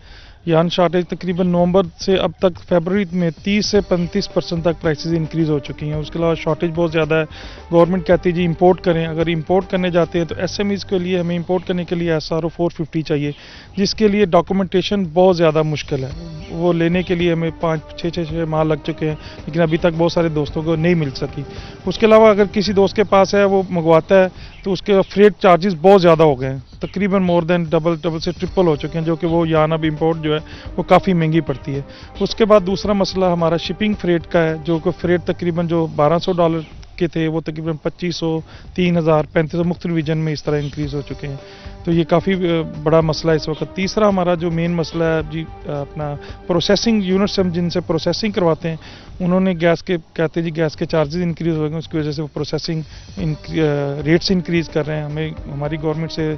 यान शार्टेज तकरीबन नवंबर से अब तक फरवरी में 30 से 35% तक प्राइसेस इंक्रीज़ हो चुकी हैं। उसके अलावा शॉर्टेज बहुत ज़्यादा है। गवर्नमेंट कहती है जी इंपोर्ट करें, अगर इंपोर्ट करने जाते हैं तो SMEs के लिए हमें इंपोर्ट करने के लिए SRO 450 चाहिए, जिसके लिए डॉक्यूमेंटेशन बहुत ज़्यादा मुश्किल है। वो लेने के लिए हमें 5-6 माह लग चुके हैं, लेकिन अभी तक बहुत सारे दोस्तों को नहीं मिल सकी। उसके अलावा अगर किसी दोस्त के पास है वो मंगवाता है तो उसके फ्रेट चार्जेस बहुत ज़्यादा हो गए हैं, तकरीबन मोर देन डबल से ट्रिपल हो चुके हैं, जो कि वो यान अब इंपोर्ट जो है वो काफ़ी महंगी पड़ती है। उसके बाद दूसरा मसला हमारा शिपिंग फ्रेट का है, जो कि फ्रेट तकरीबन जो $1200 के थे वो तकरीबन 2500, 3000, 3500 मुख्तलिफ रीजन में इस तरह इंक्रीज़ हो चुके हैं। तो ये काफ़ी बड़ा मसला है इस वक्त। तीसरा हमारा जो मेन मसला है जी अपना प्रोसेसिंग यूनिट्स, हम जिनसे प्रोसेसिंग करवाते हैं उन्होंने गैस के कहते हैं जी गैस के चार्जेस इंक्रीज़ हो गए, उसकी वजह से वो प्रोसेसिंग रेट्स इंक्रीज़ कर रहे हैं। हमें हमारी गवर्नमेंट से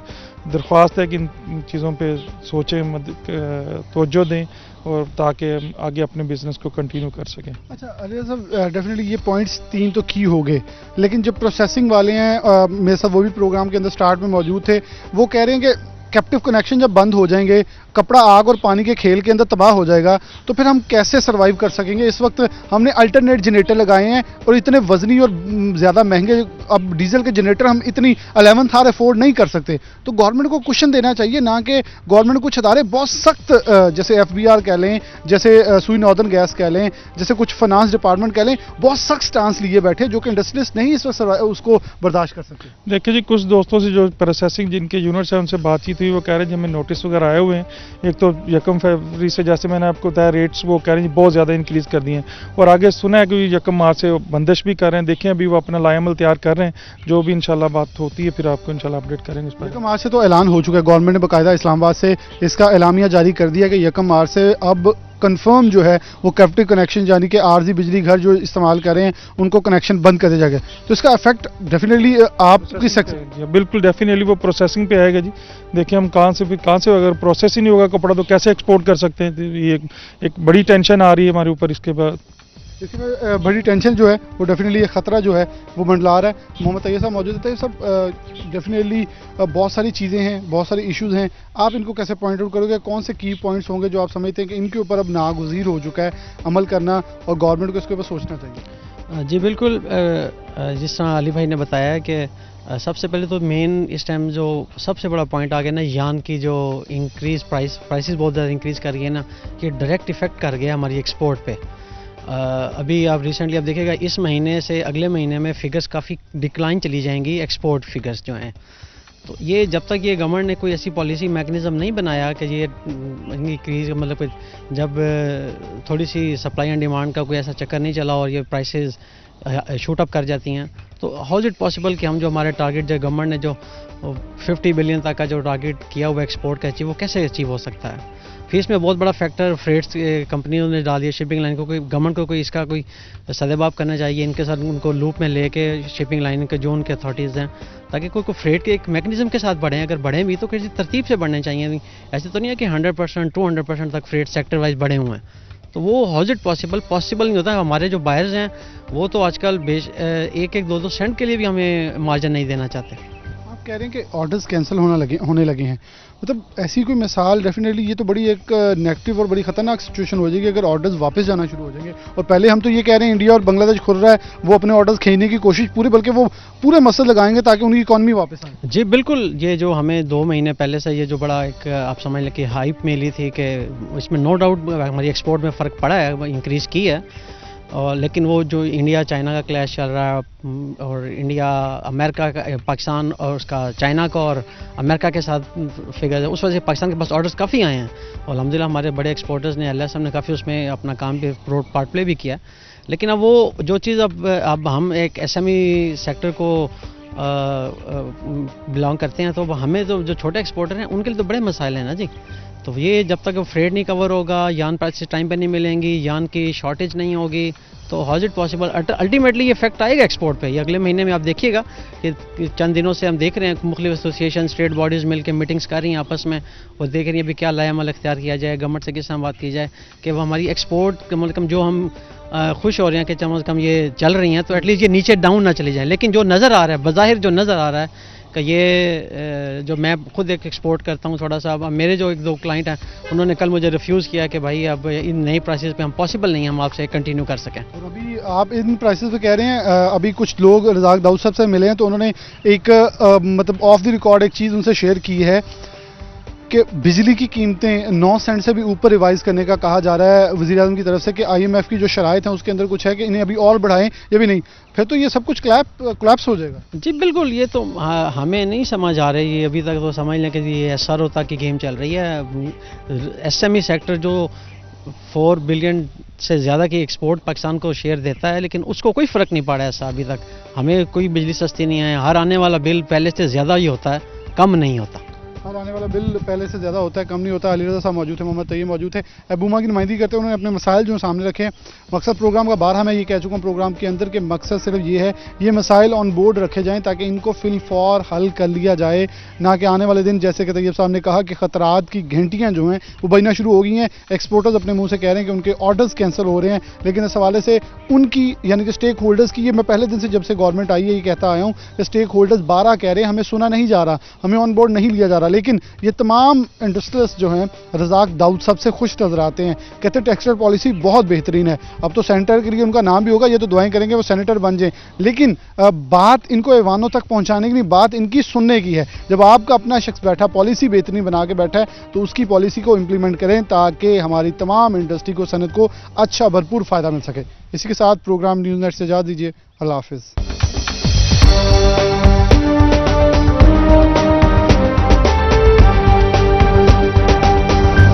दरख्वास्त है कि इन चीज़ों पे सोचें, तवज्जो दें, और ताकि हम आगे अपने बिजनेस को कंटिन्यू कर सकें। अच्छा अली साहब, डेफिनेटली ये पॉइंट्स 3 तो की हो गए, लेकिन जो प्रोसेसिंग वाले हैं मेरे साथ वो भी प्रोग्राम के अंदर स्टार्ट में मौजूद थे, वो कह रहे हैं कि कैप्टिव कनेक्शन जब बंद हो जाएंगे, कपड़ा आग और पानी के खेल के अंदर तबाह हो जाएगा, तो फिर हम कैसे सर्वाइव कर सकेंगे। इस वक्त हमने अल्टरनेट जनरेटर लगाए हैं और इतने वजनी और ज़्यादा महंगे अब डीजल के जनरेटर हम इतनी 11th आवर अफोर्ड नहीं कर सकते। तो गवर्नमेंट को क्वेश्चन देना चाहिए, ना कि गवर्नमेंट कुछ अदारे बहुत सख्त जैसे FBR कह लें, जैसे सुई नॉर्दर्न गैस कह लें, जैसे कुछ फाइनेंस डिपार्टमेंट कह लें, बहुत सख्त स्टांस लिए बैठे जो कि इंडस्ट्रियलिस्ट नहीं इस वक्त उसको बर्दाश्त कर सकते। देखिए जी, कुछ दोस्तों से जो प्रोसेसिंग जिनके यूनिट्स हैं उनसे बातचीत हुई, वो कह रहे हैं जी हमें नोटिस वगैरह आए हुए हैं। एक तो 1 फरवरी से, जैसे मैंने आपको बताया, रेट्स वो कह रहे हैं बहुत ज़्यादा इंक्रीज़ कर दिए हैं, और आगे सुना है कि 1 मार्च से बंदिश भी कर रहे हैं। देखें अभी वो अपना लायमल तैयार कर रहे हैं, जो भी इंशाल्लाह बात होती है फिर आपको इंशाल्लाह अपडेट करेंगे इस पर। 1 मार्च से तो ऐलान हो चुका है, गवर्नमेंट ने बाकायदा इस्लामाबाद से इसका एलामिया जारी कर दिया कि 1 मार्च से अब کنفرم جو ہے وہ کیپٹیو کنیکشن یعنی کہ عارضی بجلی گھر جو استعمال کر رہے ہیں ان کو کنیکشن بند کر دیا جائے گا، تو اس کا افیکٹ ڈیفینیٹلی آپ کی بالکل ڈیفینیٹلی وہ پروسیسنگ پہ آئے گا جی. دیکھیں ہم کہاں سے اگر پروسیس ہی نہیں ہوگا کپڑا تو کیسے ایکسپورٹ کر سکتے ہیں. یہ ایک بڑی ٹینشن آ رہی ہے ہمارے اوپر. اس کے بعد اس میں بڑی ٹینشن جو ہے وہ ڈیفینیٹلی یہ خطرہ جو ہے وہ منڈلا رہا ہے. محمد طیب صاحب موجود تھے. سب ڈیفینیٹلی بہت ساری چیزیں ہیں، بہت سارے ایشوز ہیں، آپ ان کو کیسے پوائنٹ آؤٹ کرو گے؟ کون سے کی پوائنٹس ہوں گے جو آپ سمجھتے ہیں کہ ان کے اوپر اب ناگزیر ہو چکا ہے عمل کرنا اور گورنمنٹ کو اس کے اوپر سوچنا چاہیے؟ جی بالکل، جس طرح علی بھائی نے بتایا کہ سب سے پہلے تو مین اس ٹائم جو سب سے بڑا پوائنٹ آ گیا نا، یان کی جو انکریز پرائسز بہت زیادہ انکریز کر گئی ہے نا، یہ ڈائریکٹ افیکٹ کر گیا ہماری ایکسپورٹ پہ. ابھی آپ ریسنٹلی آپ دیکھیں گا اس مہینے سے اگلے مہینے میں فگرز کافی ڈکلائن چلی جائیں گی، ایکسپورٹ فگرز جو ہیں. تو یہ جب تک یہ گورنمنٹ نے کوئی ایسی پالیسی میکنزم نہیں بنایا کہ یہ انکریز مطلب جب تھوڑی سی سپلائی اینڈ ڈیمانڈ کا کوئی ایسا چکر نہیں چلا اور یہ پرائسز شوٹ اپ کر جاتی ہیں، تو ہاؤ از اٹ پاسبل کہ ہم جو ہمارے ٹارگیٹ جو گورنمنٹ نے جو 50 بلین تک کا جو ٹارگیٹ کیا ہوا ایکسپورٹ کا اچیو، وہ کیسے اچیو ہو سکتا ہے؟ پھر اس میں بہت بڑا فیکٹر فریٹس کمپنیوں نے ڈال دیا، شپنگ لائن کو. کوئی گورنمنٹ کو کوئی اس کا کوئی سدباب کرنا چاہیے، ان کے ساتھ ان کو لوپ میں لے کے شپنگ لائن کے جو ان کے اتھارٹیز ہیں، تاکہ کوئی فریٹ کے ایک میکنزم کے ساتھ بڑھیں. اگر بڑھیں بھی تو کسی ترتیب سے بڑھنے چاہیے. ایسے تو نہیں ہے کہ 100% 200% تک فریٹ سیکٹر وائز بڑھے ہوئے ہیں. تو وہ ہاؤ از اٹ پاسبل نہیں ہوتا. ہمارے جو بائرز ہیں وہ تو آج کل ایک دو سینٹ کے لیے بھی ہمیں مارجن نہیں دینا چاہتے. آپ کہہ رہے ہیں کہ آرڈرز کینسل ہونے لگے ہیں، مطلب ایسی کوئی مثال ڈیفینیٹلی یہ تو بڑی ایک نیگیٹو اور بڑی خطرناک سچویشن ہو جائے گی اگر آرڈرز واپس جانا شروع ہو جائیں گے. اور پہلے ہم تو یہ کہہ رہے ہیں انڈیا اور بنگلہ دیش کھل رہا ہے، وہ اپنے آرڈرز کھینچنے کی کوشش بلکہ وہ پورے مسئلے لگائیں گے تاکہ ان کی اکانومی واپس آئے. جی بالکل، یہ جو ہمیں 2 مہینے پہلے سے یہ جو بڑا ایک آپ سمجھ لیں کہ ہائپ ملی تھی کہ اس میں نو ڈاؤٹ ہماری ایکسپورٹ میں فرق پڑا ہے، انکریز کی ہے. اور لیکن وہ جو انڈیا چائنا کا کلیش چل رہا ہے اور انڈیا امریکہ کا، پاکستان اور اس کا چائنا کا اور امریکہ کے ساتھ فگر ہے، اس وجہ سے پاکستان کے پاس آرڈرز کافی آئے ہیں. اور الحمدللہ ہمارے بڑے ایکسپورٹرز نے LSM نے کافی اس میں اپنا کام بھی پارٹ پلے بھی کیا. لیکن اب وہ جو چیز اب ہم ایک SME سیکٹر کو بلانگ کرتے ہیں، تو ہمیں تو جو چھوٹے ایکسپورٹر ہیں ان کے لیے تو بڑے مسائل ہیں نا جی. تو یہ جب تک فریڈ نہیں کور ہوگا، یان پرائسز ٹائم پہ نہیں ملیں گی، یان کی شارٹیج نہیں ہوگی، تو how is it possible ultimately یہ افیکٹ آئے گا ایکسپورٹ پہ. یہ اگلے مہینے میں آپ دیکھیے گا کہ چند دنوں سے ہم دیکھ رہے ہیں مختلف ایسوسیشن اسٹیٹ باڈیز مل کے میٹنگز کر رہی ہیں آپس میں، وہ دیکھ رہی ہیں ابھی کیا لائے عمل اختیار کیا جائے، گورنمنٹ سے کس طرح بات کی جائے کہ وہ ہماری ایکسپورٹ کم جو ہم خوش ہو رہے ہیں کہ کم از کم یہ چل رہی ہیں، تو ایٹ لیسٹ یہ نیچے ڈاؤن نہ چلی جائیں. لیکن جو نظر آ رہا ہے بظاہر جو نظر آ رہا ہے کہ یہ جو میں خود ایک ایکسپورٹ کرتا ہوں تھوڑا سا، اب میرے جو 1-2 کلائنٹ ہیں انہوں نے کل مجھے ریفیوز کیا کہ بھائی اب ان نئی پرائسز پہ ہم پاسبل نہیں ہم آپ سے کنٹینیو کر سکیں. اور ابھی آپ ان پرائسز پہ کہہ رہے ہیں، ابھی کچھ لوگ رزاق داؤد صاحب سے ملے ہیں تو انہوں نے ایک مطلب آف دی ریکارڈ ایک چیز ان سے شیئر کی ہے کہ بجلی کی قیمتیں 9 سینٹ سے بھی اوپر ریوائز کرنے کا کہا جا رہا ہے وزیر اعظم کی طرف سے، کہ IMF کی جو شرائط ہیں اس کے اندر کچھ ہے کہ انہیں ابھی اور بڑھائیں یا بھی نہیں، پھر تو یہ سب کچھ کولیپس ہو جائے گا. جی بالکل، یہ تو ہمیں نہیں سمجھ آ رہی ہے ابھی تک. تو سمجھ لیں کہ یہ SRO تک کی گیم چل رہی ہے. SME سیکٹر جو 4 بلین سے زیادہ کی ایکسپورٹ پاکستان کو شیئر دیتا ہے، لیکن اس کو کوئی فرق نہیں پڑا ایسا ابھی تک. ہمیں کوئی بجلی سستی نہیں ہے، ہر آنے والا بل پہلے سے زیادہ ہی ہوتا ہے، کم نہیں ہوتا. ہر آنے والا بل پہلے سے زیادہ ہوتا ہے، کم نہیں ہوتا. علی رضا صاحب موجود ہیں، محمد طیب موجود ہے، ابوما کی نمائندگی کرتے ہیں. انہوں نے اپنے مسائل جو سامنے رکھے ہیں. مقصد پروگرام کا بارہا میں یہ کہہ چکا ہوں پروگرام کے اندر کہ مقصد صرف یہ ہے یہ مسائل آن بورڈ رکھے جائیں تاکہ ان کو فی الفور حل کر لیا جائے، نہ کہ آنے والے دن جیسے کہ طیب صاحب نے کہا کہ خطرات کی گھنٹیاں جو ہیں وہ بجنا شروع ہو گئی ہیں. ایکسپورٹرز اپنے منہ سے کہہ رہے ہیں کہ ان کے آرڈرز کینسل ہو رہے ہیں، لیکن اس حوالے سے ان کی یعنی کہ اسٹیک ہولڈرز کی، یہ میں پہلے دن سے جب سے گورنمنٹ آئی ہے یہ کہتا آیا ہوں کہ اسٹیک ہولڈرز 12 کہہ رہے ہیں ہمیں سنا نہیں جا رہا، ہمیں آن بورڈ نہیں لیا جا رہا. لیکن یہ تمام انڈسٹریلسٹ جو ہیں رزاق داؤد سب سے خوش نظر آتے ہیں، کہتے ہیں ٹیکسٹائل پالیسی بہت بہترین ہے. اب تو سینٹر کے لیے ان کا نام بھی ہوگا، یہ تو دعائیں کریں گے وہ سینیٹر بن جائیں، لیکن بات ان کو ایوانوں تک پہنچانے کی نہیں، بات ان کی سننے کی ہے. جب آپ کا اپنا شخص بیٹھا پالیسی بہترین بنا کے بیٹھا ہے تو اس کی پالیسی کو امپلیمنٹ کریں تاکہ ہماری تمام انڈسٹری کو، صنعت کو اچھا بھرپور فائدہ مل سکے. اسی کے ساتھ پروگرام نیوز نیٹ سے اجازت دیجیے. اللہ حافظ.